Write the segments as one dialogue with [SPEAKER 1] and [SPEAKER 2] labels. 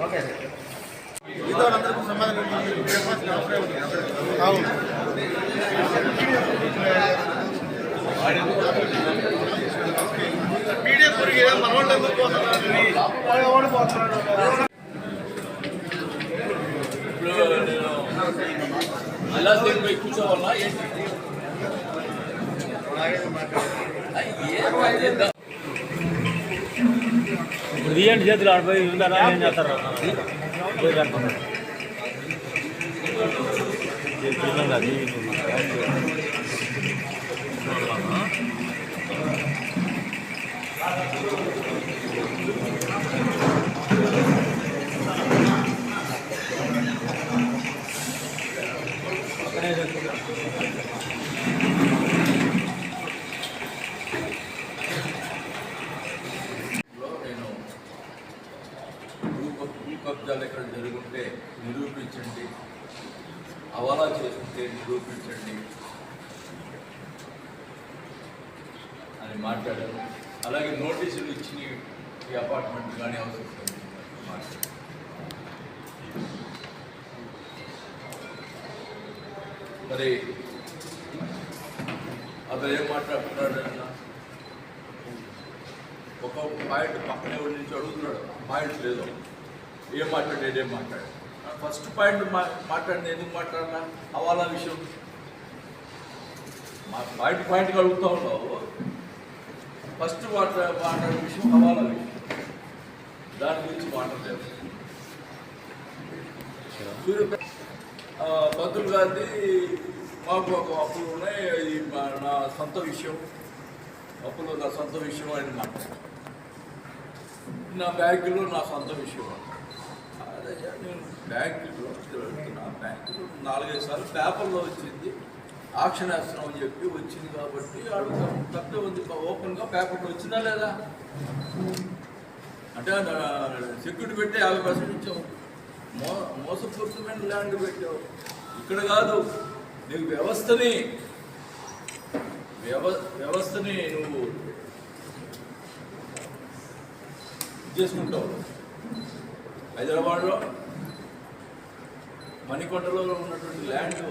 [SPEAKER 1] Okay మీతో అందరికీ సమాధానం అవును మీడియా పురిగి మనోళ్ళు ఎందుకు పోతున్నారు ఓడిపోతున్నాడు.
[SPEAKER 2] అలా తిరిగి కూర్చోవాలా
[SPEAKER 3] ఇప్పుడు తీయండి చేతులు ఆడిపోయి ఉందా ఏం చేస్తారు
[SPEAKER 2] కబ్జాలు ఎక్కడ జరుగుంటే నిరూపించండి, హవాలా చేస్తుంటే నిరూపించండి అని మాట్లాడారు. అలాగే నోటీసులు ఇచ్చిన ఈ అపార్ట్మెంట్ కానీ అవసరం మాట్లాడారు. మరి అతను ఏం మాట్లాడుతున్నాడు అన్న ఒక పాయింట్ పక్కనే నుంచి అడుగుతున్నాడు, పాయింట్ లేదు ఏం మాట్లాడాడు. ఫస్ట్ పాయింట్ మాట్లాడింది ఎందుకు మాట్లాడినా హవాలా విషయం పాయింట్గా అడుగుతూ ఉన్నావు. ఫస్ట్ మాట్లాడే విషయం హవాలా విషయం, దాని గురించి మాట్లాడలేదు. మంత్రులు గారిది మాకు ఒక అప్పులు ఉన్నాయి, అది నా సొంత విషయం, అప్పులు నా సొంత విషయం అని మాట్లాడారు. నా బ్యాంకులో నా సొంత విషయం అదే నేను బ్యాంకులో తిరుగుతున్నా. బ్యాంకులో 4-5 సార్లు పేపర్లో వచ్చింది, ఆక్షన్ వేస్తున్నాం అని చెప్పి వచ్చింది కాబట్టి అడుగుతాం. తప్పే ఉంది, ఓపెన్గా పేపర్లో వచ్చిందా లేదా అంటే సెక్యూరిటీ పెట్టి 50% ఇచ్చాము. మోసపూరితమైన ల్యాండ్ పెట్టావు. ఇక్కడ కాదు, నీకు వ్యవస్థని నువ్వు చేసుకుంటావు. హైదరాబాద్లో మణికొండలో ఉన్నటువంటి ల్యాండ్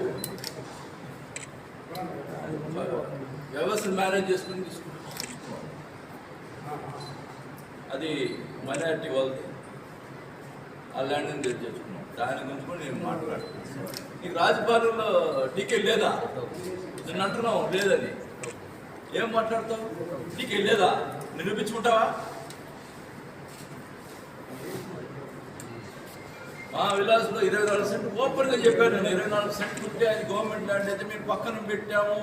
[SPEAKER 2] వ్యవస్థ మేనేజ్ చేసుకుని తీసుకుంటాం. అది మైనారిటీ వాళ్ళది, ఆ ల్యాండ్ని తెచ్చుకున్నాం. దాని గురించి కూడా నేను మాట్లాడుతున్నాను. నీకు రాజపాలెంలో టికెట్ లేదా? నేను అంటున్నావు లేదని. ఏం మాట్లాడతావు? టికెట్ లేదా? నిరూపించుకుంటావా? మా విలాస్లో 24 సెంట్లు ఓపెన్గా చెప్పాను నేను. 24 సెంట్లు ఉంటే అది గవర్నమెంట్ ల్యాండ్ అయితే మేము పక్కన పెట్టాము,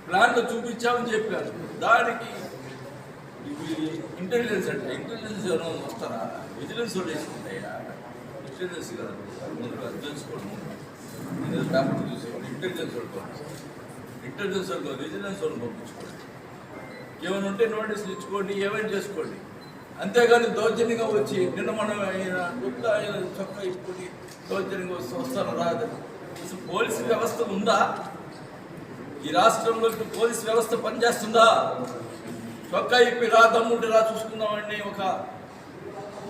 [SPEAKER 2] ప్లాన్లో చూపించామని చెప్పాను. దానికి ఇంటెలిజెన్స్ అంటే ఇంటెలిజెన్స్ ఎవరైనా వస్తారా? విజిలెన్స్ వాళ్ళు వేసుకుంటాయా? ఇంటెలిజెన్స్ కదా ముందు తెలుసుకోండి. నేను పేపర్ చూసుకోండి. ఇంటెలిజెన్స్ వాళ్ళు విజిలెన్స్ వాళ్ళు పంపించుకోండి. ఏమైనా ఉంటే నోటీసులు ఇచ్చుకోండి, ఏమైనా చేసుకోండి. అంతేగాని దౌర్జన్యంగా వచ్చి నిన్న మనం ఆయన చొక్కా ఇచ్చుకొని దౌర్జన్యంగా వస్తాను రాదు. అసలు పోలీసు వ్యవస్థ ఉందా? ఈ రాష్ట్రంలో పోలీసు వ్యవస్థ పనిచేస్తుందా? చొక్కా ఇప్పి రా, దమ్ముంటే రా చూసుకుందామండి. ఒక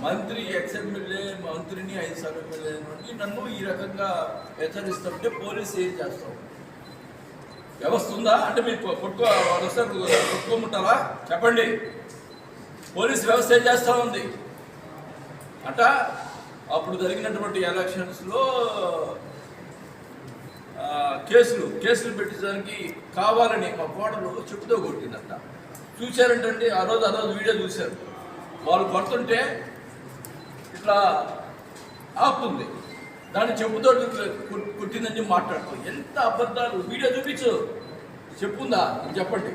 [SPEAKER 2] మంత్రి, ఎమ్మెల్యే మంత్రిని 5 సార్లు ఎమ్మెల్యే నన్ను ఈ రకంగా హెచ్చరిస్తుంటే పోలీసు ఏం చేస్తాం? వ్యవస్థ ఉందా? అంటే మీరు కొట్టుకోమంటారా? చెప్పండి. పోలీస్ వ్యవస్థ ఏం చేస్తూ ఉంది అంట. అప్పుడు జరిగినటువంటి ఎలక్షన్స్లో కేసులు పెట్టడానికి కావాలని మా కోడలు చెప్పుతో కొట్టిందంట. చూశారంటండి, ఆ రోజు వీడియో చూశారు. వాళ్ళు కొడుతుంటే ఇట్లా ఆపుతుంది, దాన్ని చెప్పుతో కొట్టిందని మాట్లాడుతుంది. ఎంత అబద్ధాలు! వీడియో చూపించు, చెప్పుందా చెప్పండి.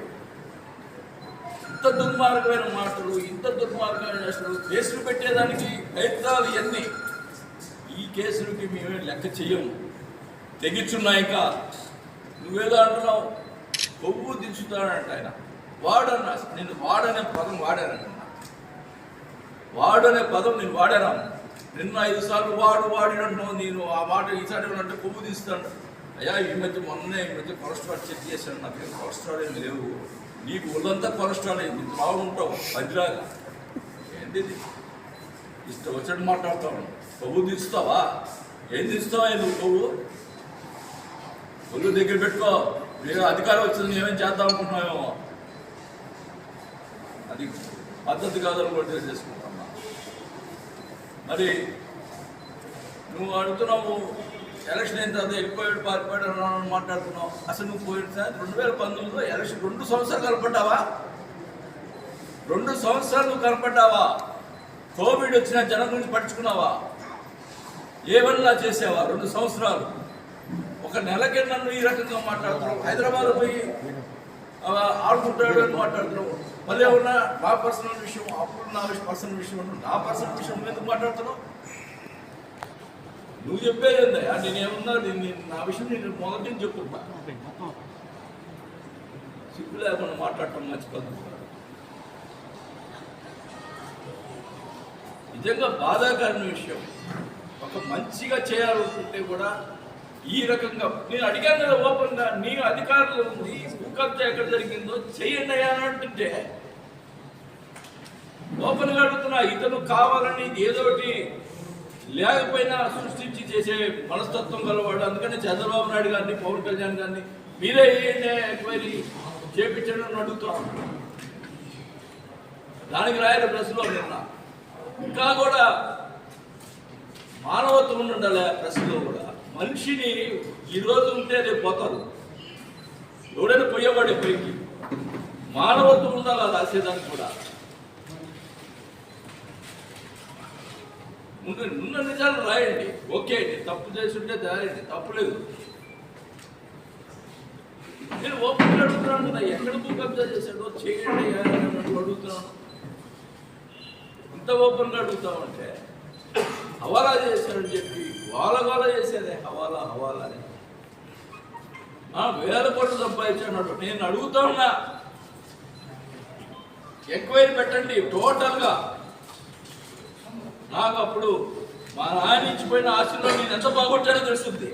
[SPEAKER 2] ఇంత దుర్మార్గమైన మాటలు, ఇంత దుర్మార్గమైన అసలు కేసులు పెట్టేదానికి ప్రయత్నాలు ఇవన్నీ. ఈ కేసులకి మేమే లెక్క చెయ్యము, తెగించున్నాయి. ఇంకా నువ్వేదో అంటున్నావు, కొవ్వు దించుతాడంట ఆయన. వాడన్నా నేను వాడనే పదం వాడానంటున్నా. వాడనే పదం నేను వాడాను. నిన్న 5 సార్లు వాడినట్టు నేను ఆ మాట ఈసారి అంటే కొవ్వు తీస్తాను. అయ్యా ఈ మధ్య కొలెస్ట్రాల్ చెక్ చేశాను, నాకు కొలెస్ట్రాల్ ఏమి లేవు. నీకు ఒళ్ళంతా కొలెస్ట్రాల్ అయింది, బాగుంటావు పదిలాగా. ఏంటి ఇష్టం వచ్చినట్టు మాట్లాడతావు. కొవ్వు తీస్తావా? ఏం తీస్తావా నువ్వు? కొవ్వు ఒళ్ళు దగ్గర పెట్టుకో. మీరు అధికారం వచ్చింది ఏమేం చేద్దాం అనుకుంటున్నావేమో. అది పద్ధతి కాదని కూడా చేసుకుంటున్నా. మరి నువ్వు అడుగుతున్నావు ఎలక్షన్ అయిన తర్వాత వెళ్ళిపోయాడు పారిపోయాడు అని మాట్లాడుతున్నావు. అసలు నువ్వు పోయిన సార్ 2019లో ఎలక్షన్ 2 సంవత్సరాలు కనపడ్డావా? 2 సంవత్సరాలు నువ్వు కనపడ్డావా? కోవిడ్ వచ్చిన జనం గురించి పట్టించుకున్నావా? ఏమన్నా చేసావా? 2 సంవత్సరాలు. ఒక నెలకే నన్ను ఈ రకంగా మాట్లాడుతున్నావు. హైదరాబాద్ పోయి ఆడుకుంటాడు అని మాట్లాడుతున్నావు. మళ్ళీ ఏమన్నా నా పర్సనల్ విషయం, అప్పుడు నా పర్సనల్ విషయం, నా పర్సనల్ విషయం ఎందుకు మాట్లాడుతున్నావు? నువ్వు చెప్పేది ఏందా? నేనేమన్నా నా విషయం నేను మొదటి నుంచి చెప్పుకుంటా. సిగ్గు లేకుండా మాట్లాడటం మర్చిపోతుంది. నిజంగా బాధాకరమైన విషయం. ఒక మంచిగా చేయాలనుకుంటే కూడా ఈ రకంగా నేను అడిగాను కదా ఓపెన్గా, నీ అధికారులు ఉంది, భూకబ్జా ఎక్కడ జరిగిందో చెయ్యండి అయ్యా అని అంటుంటే ఓపెన్గా అడుగుతున్నా. ఇతను కావాలని ఏదోటి లేకపోయినా సృష్టించి చేసే మనస్తత్వం గలవాడు. అందుకని చంద్రబాబు నాయుడు గారిని, పవన్ కళ్యాణ్ గారిని మీరే ఎంక్వైరీ చేపించండి అని అడుగుతున్నాం. దానికి రాయల ప్రెస్లో నిన్న ఇంకా కూడా మానవత్వం ఉండాలి. ప్రెస్లో కూడా మనిషిని ఈరోజు ఉంటే రేపు పోతారు. ఎవడైనా పోయేవాడే పైకి. మానవత్వం ఉండాలి అది రాసేదానికి కూడా. ఉన్న నిజాలు రాయండి, ఓకే అండి. తప్పు చేస్తుంటే రాయండి, తప్పులేదు. నేను ఓపెన్గా అడుగుతున్నాను కదా, ఎక్కడ భూ కబ్జా చేశాడో చేయండి అడుగుతున్నాను. ఇంత ఓపెన్గా అడుగుతామంటే హవాలా చేశాడని చెప్పి గోల చేసేదే హవాలా అని. 1000 కోట్లు సంపాదించాడు. నేను అడుగుతా ఉన్నా, ఎంక్వైరీ పెట్టండి టోటల్గా. నాకు అప్పుడు మా నాయన ఇచ్చిపోయిన ఆశలో నేను ఎంత బాగొట్టాడో తెలుస్తుంది.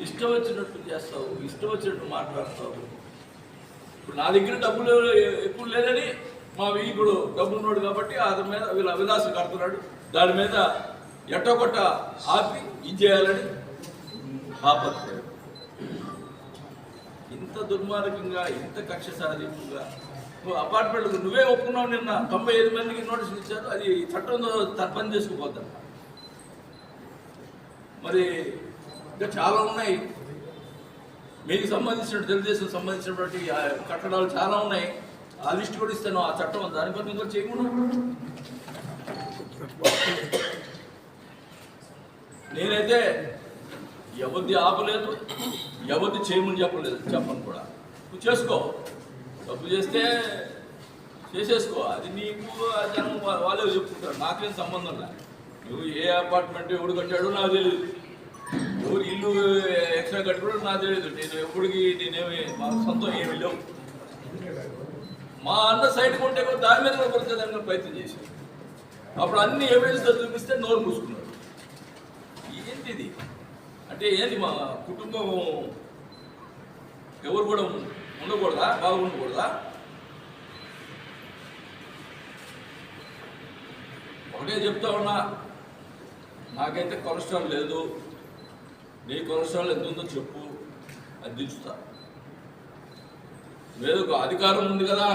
[SPEAKER 2] ఇష్టం వచ్చినట్టు చేస్తావు, ఇష్టం వచ్చినట్టు మాట్లాడతావు. ఇప్పుడు నా దగ్గర డబ్బులు ఎక్కువ లేదని మా వీకుడు డబ్బులు ఉన్నాడు కాబట్టి అతని మీద వీళ్ళ విలాసం కడుతున్నాడు. దాని మీద ఎట్టొకట ఆపి ఇది చేయాలని ఆపత్తి. ఇంత దుర్మార్గంగా, ఇంత కక్ష సాధింపుగా నువ్వు అపార్ట్మెంట్ నువ్వే ఒప్పుకున్నావు. నిన్న 95 మందికి నోటీసులు ఇచ్చారు. అది చట్టంలో పని చేసుకుపోతాను. మరి ఇంకా చాలా ఉన్నాయి. మీకు సంబంధించిన తెలుగుదేశం సంబంధించినటువంటి కట్టడాలు చాలా ఉన్నాయి. ఆ లిస్ట్ కూడా ఇస్తాను. ఆ చట్టం దాని పని ఇంకా చేయకుండా నేనైతే ఎవరిది ఆపలేదు, ఎవరిది చేయమని చెప్పను కూడా. నువ్వు చేసుకో, తప్పు చేస్తే చేసేసుకో. అది నీకు జనం వాళ్ళే చెప్పుకుంటారు, నాకేం సంబంధం లేదు. నువ్వు ఏ అపార్ట్మెంట్ ఎవడు కట్టాడో నాకు తెలియదు, ఎవరు ఇల్లు ఎక్స్ట్రా కట్టుకోవడం నాకు తెలియదు. నేను ఎప్పటికి నేనేమి మా సొంతం ఏమి లేవు. మా అన్న సైడ్ కొంటే కూడా దాని మీద కూడా పరిచయం ప్రయత్నం చేశాను. అప్పుడు అన్ని ఎవిడెన్స్తో చూపిస్తే నోరు మూసుకున్నాడు. ఏంటిది అంటే ఏంటి? మా కుటుంబం ఎవరు కూడా ఉండకూడదా? బాగుండకూడదా? ఒకటే చెప్తా ఉన్నా, నాకైతే కొలెస్ట్రాల్ లేదు. నీ కొలెస్ట్రాల్ ఎంత ఉందో చెప్పు, అది దించుతా. లేదు అధికారం ఉంది కదా,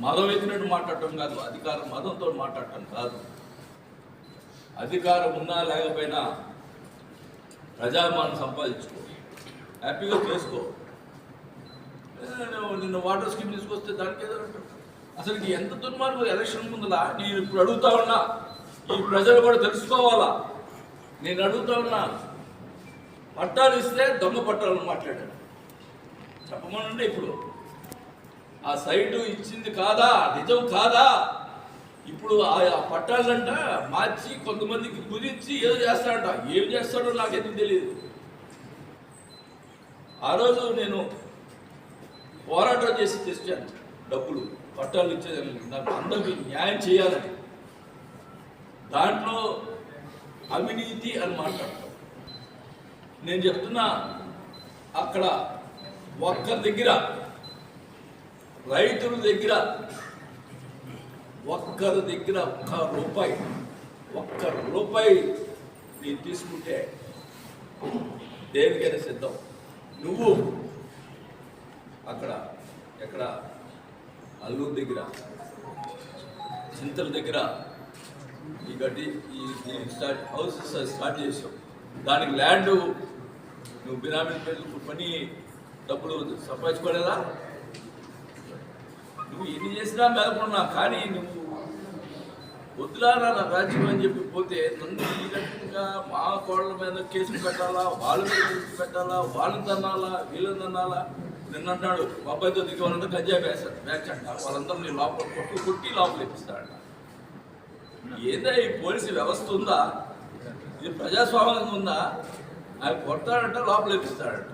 [SPEAKER 2] మదం ఎత్తినట్టు మాట్లాడటం కాదు. అధికారం మదంతో మాట్లాడటం కాదు. అధికారం ఉన్నా లేకపోయినా ప్రజామానం సంపాదించుకో, హ్యాపీగా చేసుకో. నిన్న వాటర్ స్కీమ్ తీసుకొస్తే దానికి ఏదో అసలు ఎంత దుర్మార్గం. ఎలక్షన్ ముందులా నేను ఇప్పుడు అడుగుతా ఉన్నా, ఈ ప్రజలు కూడా తెలుసుకోవాలా. నేను అడుగుతా ఉన్నా, పట్టాలు ఇస్తే దొంగ పట్టాలని మాట్లాడాను చెప్పమనండి. ఇప్పుడు ఆ సైటు ఇచ్చింది కాదా, నిజం కాదా? ఇప్పుడు ఆ పట్టాలంట మార్చి కొంతమందికి కుదిర్చి ఏదో చేస్తాడంట. ఏం చేస్తాడో నాకెందుకు తెలియదు. ఆ రోజు నేను పోరాటం చేసి తెచ్చాను డబ్బులు. పట్టాలు ఇచ్చేది నాకు అందరికీ న్యాయం చేయాలని. దాంట్లో అవినీతి అని మాట్లాడతాం. నేను చెప్తున్నా, అక్కడ ఒక్కరి దగ్గర, రైతుల దగ్గర ఒక్క రూపాయి నేను తీసుకుంటే దేనికైనా సిద్ధం. నువ్వు అక్కడ ఎక్కడ అల్లూరు దగ్గర, చింతల దగ్గర ఈ గడ్డి హౌసెస్ స్టార్ట్ చేసావు. దానికి ల్యాండ్ నువ్వు బినామీ పని డబ్బులు సంపాదించుకోలేదా? నువ్వు ఎన్ని చేసినా మేలుకున్నా, కానీ నువ్వు వద్దులారా నా రాజ్యం అని చెప్పి పోతే నన్ను ఈ రకంగా మా కోళ్ళ మీద కేసులు పెట్టాలా, వాళ్ళ మీద కేసులు పెట్టాలా, వాళ్ళని తన్నాలా, వీళ్ళని తన్నాలా. నిన్నంటాడు మా అబ్బాయితో దిగవాలంతా గంజా బ్యాచ్ అంట, వాళ్ళందరూ నీ లోపల కొట్టి లోపల ఇప్పిస్తాడంట. ఏదో ఈ పోలీసు వ్యవస్థ ఉందా? ఇది ప్రజాస్వామ్యంగా ఉందా? ఆయన కొడతాడంట, లోపల ఇప్పిస్తాడంట.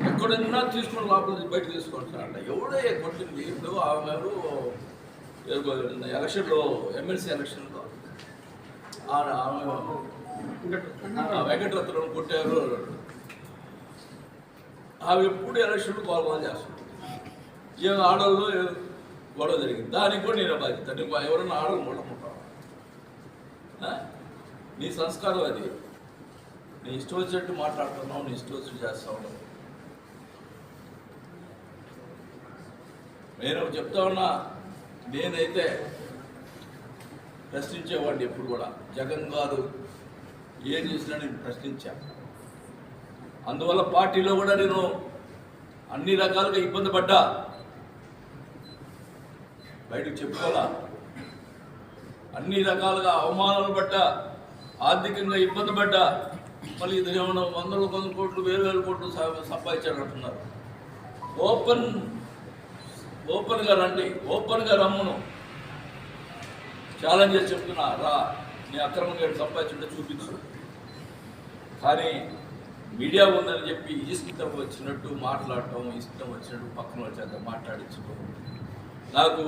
[SPEAKER 2] ఎక్కడున్నా తీసుకుని లోపల బయట తీసుకుంటాడంట. ఎవడో కొట్టింది? ఇప్పుడు ఆమె ఎలక్షన్లో, ఎమ్మెల్సీ ఎలక్షన్లో వెంకటరత్నం కొట్టారు. ఆమె ఎప్పుడు ఎలక్షన్లు పాల్గొన చేస్తుంది. ఏం ఆడవాళ్ళు గొడవ జరిగింది, దానికి కూడా నేను బాధ్యత. నీకు ఎవరైనా ఆడవాళ్ళు ముట్టముంటావు? నీ సంస్కారం అది. నీ ఇష్టం వచ్చినట్టు మాట్లాడుతున్నావు, నీ ఇష్టం వచ్చినట్టు చేస్తా ఉన్నావు. నేను చెప్తా ఉన్నా, నేనైతే ప్రశ్నించేవాడిని ఎప్పుడు కూడా. జగన్ గారు ఏం చేసినా నేను ప్రశ్నించాను. అందువల్ల పార్టీలో కూడా నేను అన్ని రకాలుగా ఇబ్బంది పడ్డా, బయటకు చెప్పుకోవాలా. అన్ని రకాలుగా అవమానాలు పడ్డా, ఆర్థికంగా ఇబ్బంది పడ్డా. మళ్ళీ ఇది ఏమన్నా వందల కోట్లు, వేల కోట్లు సంపాదించాలంటున్నారు. ఓపెన్గా రండి, ఓపెన్గా రమ్మును ఛాలెంజ్ చేసి చెప్తున్నా. రా, నీ అక్రమంగా సంపాదించుంటే చూపించు. కానీ మీడియా ఉందని చెప్పి ఇష్టం వచ్చినట్టు మాట్లాడటం, ఇష్టం వచ్చినట్టు పక్కన వచ్చేంత మాట్లాడించడం నాకు,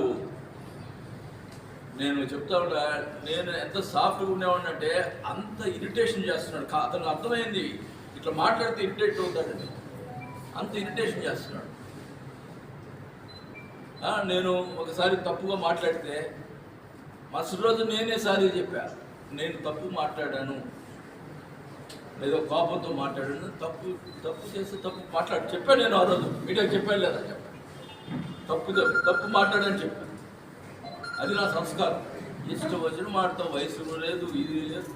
[SPEAKER 2] నేను చెప్తా ఉంటా, నేను ఎంత సాఫ్ట్గా ఉండేవాడిని అంటే అంత ఇరిటేషన్ చేస్తున్నాడు. అతను అర్థమైంది, ఇట్లా మాట్లాడితే ఇరిటేట్ అవుతాడని. అంత ఇరిటేషన్ చేస్తున్నాడు. నేను ఒకసారి తప్పుగా మాట్లాడితే మరుసటి రోజు నేనే సారీ చెప్పా. నేను తప్పు మాట్లాడాను, ఏదో కోపంతో మాట్లాడాను, తప్పు చేస్తే తప్పు చెప్పాను. నేను ఆ రోజు మీడియాకి చెప్పాను లేదా? చెప్పాను. తప్పు మాట్లాడని చెప్పాను. అది నా సంస్కారం. ఇష్టం వచ్చిన మాట్లాడతాం. వయసు లేదు, ఇది లేదు.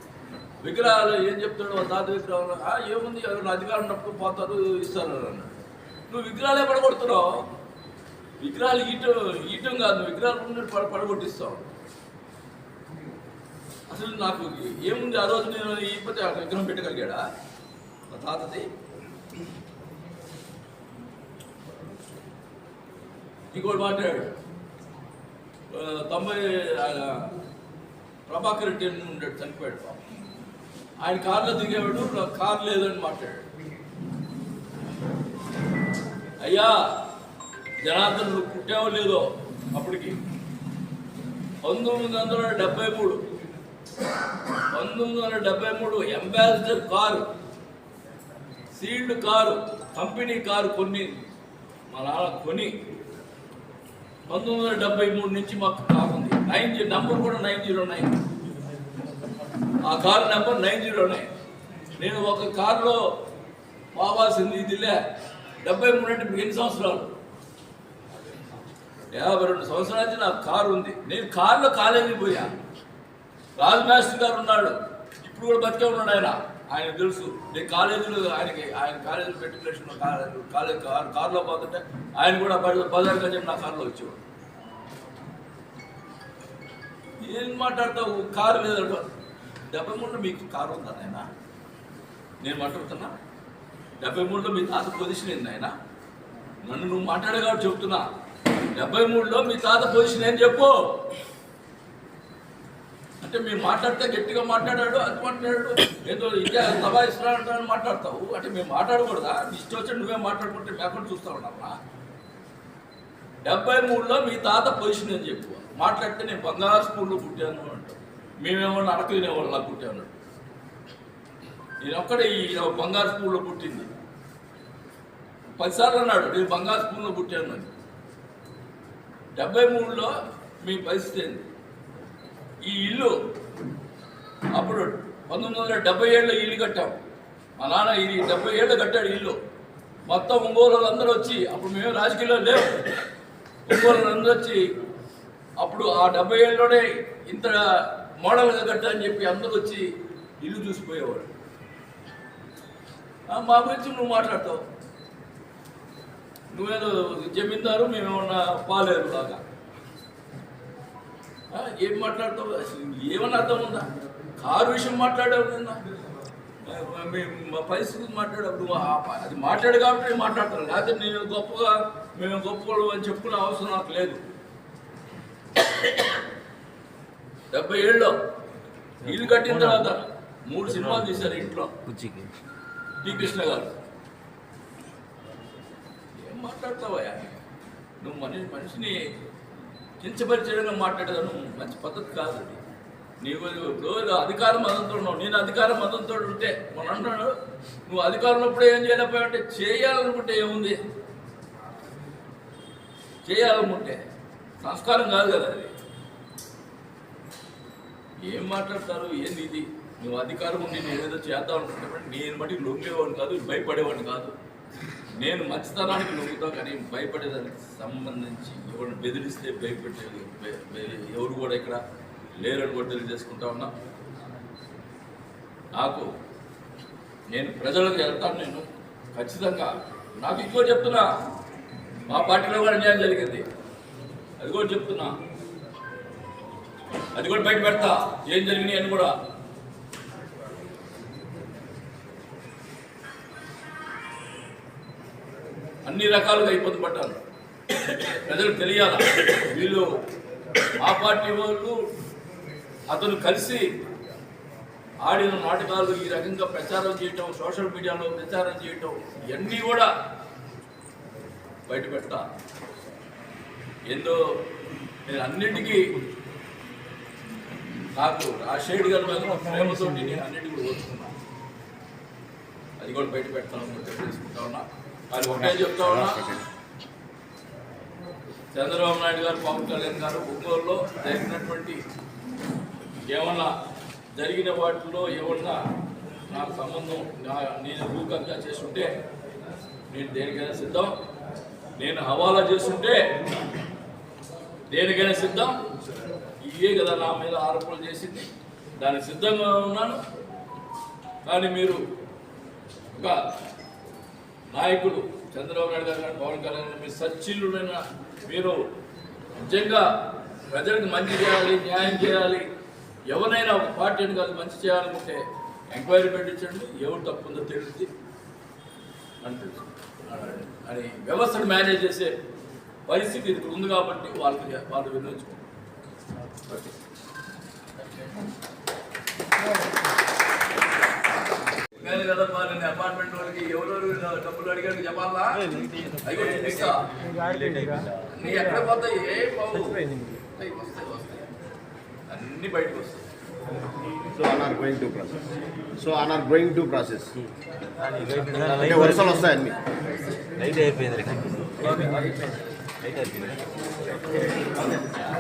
[SPEAKER 2] విగ్రహాలు ఏం చెప్తాడు తాత విగ్రహాలు? ఏముంది, ఎవరైనా అధికారం ఉన్నప్పుడు పోతారు, ఇస్తారు అన్నాడు. నువ్వు విగ్రహాలే పడగొడుతున్నావు. విగ్రహాలు ఈటం కాదు, విగ్రహాలు ఉన్నట్టు పడగొట్టిస్తావు. అసలు నాకు ఏముంది? ఆ రోజు నేను ఈ పద్ధతి విగ్రహం పెట్టగలిగాడా మా తాతది? ఇంకోటి మాట్లాడాడు, 90 ప్రభాకర్ రెడ్డి ఉండేడు, చనిపోయాడు. ఆయన కారులో దిగేవాడు, కారు లేదని మాట్లాడాడు. అయ్యా జనార్దన్, నువ్వు పుట్టావో లేదో అప్పటికి 1973 ambassador car, sealed car, company car కొన్ని మా నాన్న కొని 1973 నుంచి మాకు కారు ఉంది. నంబర్ కూడా 909. ఆ కారు నెంబర్ 909. నేను ఒక కారులో పోవాల్సింది ఇదిలే 73 అంటే ఇప్పుడు ఎన్ని సంవత్సరాలు? 52 సంవత్సరాల నుంచి నాకు కారు ఉంది. నేను కారులో కాలేజీకి పోయా. రాజు మాస్టర్ గారు ఉన్నాడు, ఇప్పుడు కూడా బతికే ఉన్నాడు. ఆయన తెలుసు. నేను కాలేజీలో ఆయన కాలేజీలో మెట్రికులేషన్ కాలేజ్ కారులో పోతుంటే ఆయన కూడా బజార్గా చెప్పి నా కారులో వచ్చేవాడు. ఏం మాట్లాడతావు? కారు లేదంట. 73లో మీకు కారు ఉందా నాయన? నేను మాట్లాడుతున్నా. 73లో మీ తాత పొజిషన్ ఏంది నాయన? నన్ను నువ్వు మాట్లాడే కాబట్టి చెప్తున్నా. 73లో మీ తాత పొజిషన్ ఏం చెప్పు. అంటే మేము మాట్లాడితే గట్టిగా మాట్లాడాడు, అది మాట్లాడాడు, ఏదో ఇంకా దబాయిస్తున్నాడు మాట్లాడతావు. అంటే మేము మాట్లాడకూడదా? ఇష్టం వచ్చి నువ్వే మాట్లాడుకుంటే మేకుండా చూస్తా ఉన్నామా? 73లో మీ తాత పొజిషన్ అని చెప్పు. మాట్లాడితే నేను బంగారు స్కూల్లో పుట్టాను అంటాను. మేమేమన్నా అడక తినేవాళ్ళ పుట్టాను. నేను ఒక్కడే ఈ బంగారు స్కూల్లో పుట్టింది. 10 సార్లు అన్నాడు నేను బంగారు స్కూల్లో పుట్టాను అని. 73లో మీ పరిస్థితి ఏంది? ఈ ఇల్లు అప్పుడు 1977లో ఇల్లు కట్టాం. మా నాన్న ఇది 70 ఏళ్ళు కట్టాడు ఇల్లు. మొత్తం ఒంగోలు అందరూ వచ్చి, అప్పుడు మేము రాజకీయాల్లో లేవు, ఒంగోలు అందరూ వచ్చి అప్పుడు ఆ 70 ఏళ్ళలోనే ఇంత మోడల్గా కట్టాలని చెప్పి అందరూ వచ్చి ఇల్లు చూసిపోయేవాడు. మా గురించి నువ్వు మాట్లాడతావు. నువ్వేదో జమీందారు, మేమేమన్నా పాలేరు లాగా ఏం మాట్లాడతావు? అసలు ఏమన్నా అర్థం ఉందా? కారు విషయం మాట్లాడావు నిన్న, మా పరిస్థితి మాట్లాడప్పుడు అది మాట్లాడు కాబట్టి నేను మాట్లాడతాను. లేకపోతే నేను గొప్పగా మేము గొప్పలు అని చెప్పుకునే అవసరం నాకు లేదు. 77లో ఇల్లు కట్టిన తర్వాత 3 సినిమాలు తీశారు ఇంట్లో టి కృష్ణ గారు. ఏం మాట్లాడతావా నువ్వు? మనిషిని కించపరిచేయడంగా మాట్లాడేదాను మంచి పద్ధతి కాదు. నీవు ఇప్పుడు అధికారం మతంతో ఉన్నావు, నేను అధికారం మతంతో ఉంటే మనం అంటున్నాడు నువ్వు అధికారంలో ఉన్నప్పుడు ఏం చేయలేకపోయావంటే చేయాలనుకుంటే ఏముంది? చేయాలనుకుంటే సంస్కారం కాదు కదా అది. ఏం మాట్లాడతారు? ఏంది ఇది? నువ్వు అధికారం ఉండి నేను ఏదో చేద్దాం అనుకుంటే నేను బట్టి లొంగేవాడిని కాదు, భయపడేవాడిని కాదు. నేను మంచితనానికి లొంగుతాను, కానీ భయపడేదానికి సంబంధించి ఎవరిని బెదిరిస్తే భయపెట్టేది ఎవరు కూడా ఇక్కడ లేరని కూడా తెలియజేసుకుంటా ఉన్నా. నేను ప్రజలకు వెళ్తాను. నేను ఖచ్చితంగా నాకు ఇంకో చెప్తున్నా, మా పార్టీలో కూడా అన్యాయం జరిగింది, అది కూడా చెప్తున్నా, అది కూడా బయట పెడతా ఏం జరిగినాయి అని కూడా. అన్ని రకాలుగా ఇబ్బంది పడ్డాను. ప్రజలకు తెలియాల వీళ్ళు ఆ పార్టీ వాళ్ళు అతను కలిసి ఆడిన నాటకాలు, ఈ రకంగా ప్రచారం చేయటం, సోషల్ మీడియాలో ప్రచారం చేయటం, ఇవన్నీ కూడా బయట పెడతా. ఏందో నేను అన్నింటికీ నాకు ఆ షేడ్ గారి మీద ప్రేమతో నేను అన్నింటికి కూడా ఓర్చుకున్నాను. అది కూడా బయట పెడతాను తెలుసుకుంటా ఉన్నా. అది ఒకటే చెప్తా ఉన్నా, చంద్రబాబు నాయుడు గారు, పవన్ కళ్యాణ్ గారు ఒంగోలులో జరిగినటువంటి ఏమన్నా జరిగిన వాటిలో ఏమన్నా నాకు సంబంధం, నేను భూ కబ్జా చేస్తుంటే నేను దేనికైనా సిద్ధం, నేను హవాలా చేస్తుంటే దేనికైనా సిద్ధం. ఇవే కదా నా మీద ఆరోపణలు చేసింది, దానికి సిద్ధంగా ఉన్నాను. కానీ మీరు ఒక నాయకుడు చంద్రబాబు నాయుడు గారు, పవన్ కళ్యాణ్ మీరు సచ్చిల్లుడైన, మీరు నిజంగా ప్రజలకు మంచి చేయాలి, న్యాయం చేయాలి, ఎవరైనా ఒక పార్టీని కాదు మంచి చేయాలనుకుంటే ఎంక్వైరీ పెట్టించండి, ఎవరు తప్పుందో తెలిసి అని వ్యవస్థను మేనేజ్ చేసే పరిస్థితి ఇది ఉంది కాబట్టి వాళ్ళు వినియోగించుకుంటారు. కదా నేను అపార్ట్మెంట్ వాళ్ళకి ఎవరెవరు డబ్బులు అడిగాడు చెప్పాలా? అయ్యో నీ ఎక్కడ పోతాయి? ఏ బాబు వస్తాయి అన్ని బయటకు వస్తాయి.
[SPEAKER 1] So are going to process. అంటే వర్షాలు వస్తాయి అన్ని.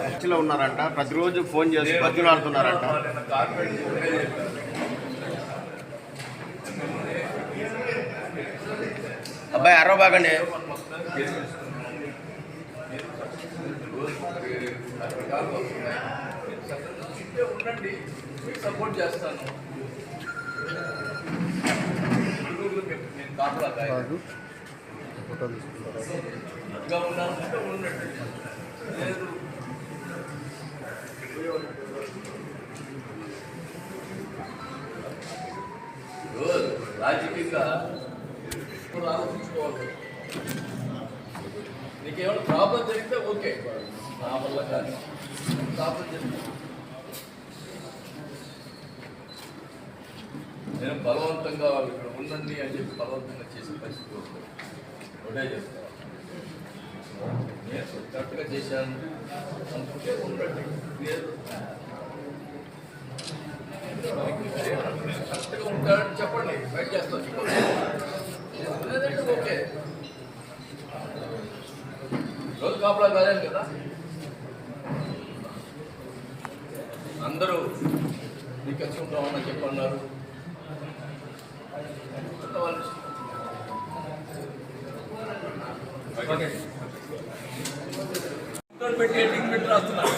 [SPEAKER 1] చర్చిలో ఉన్నారంట, ప్రతిరోజు ఫోన్ చేసి బతిలాడుతున్నారంట. అబ్బాయి అరవ బాగండి.
[SPEAKER 2] ఉండండి, సపోర్ట్ చేస్తాను. నేను కాపలా ఉన్నానంటే ఉండండి. లేదు రాజకీయంగా ఆలోచించుకోవాలి. నీకేమైనా ప్రాబ్లం జరిగితే ఓకే, నా వల్ల కానీ ప్రాబ్లం జరిగింది నేను బలవంతంగా ఇక్కడ ఉండండి అని చెప్పి బలవంతంగా చేసే పరిస్థితి ఒకటే చెప్తాను. నేను కరెక్ట్గా చేశాను అనుకుంటే ఉండండి. లేదు కరెక్ట్గా ఉంటాడని చెప్పండి, బయట చేస్తాను చెప్పండి. లేదంటే ఓకే, రోజు కాపలా కాలేదు కదా. అందరూ నీకు కలిసి ఉంటామని చెప్పన్నారు. పెట్టి ఎడ్డింగ్ పెట్టి రాస్తున్నారు.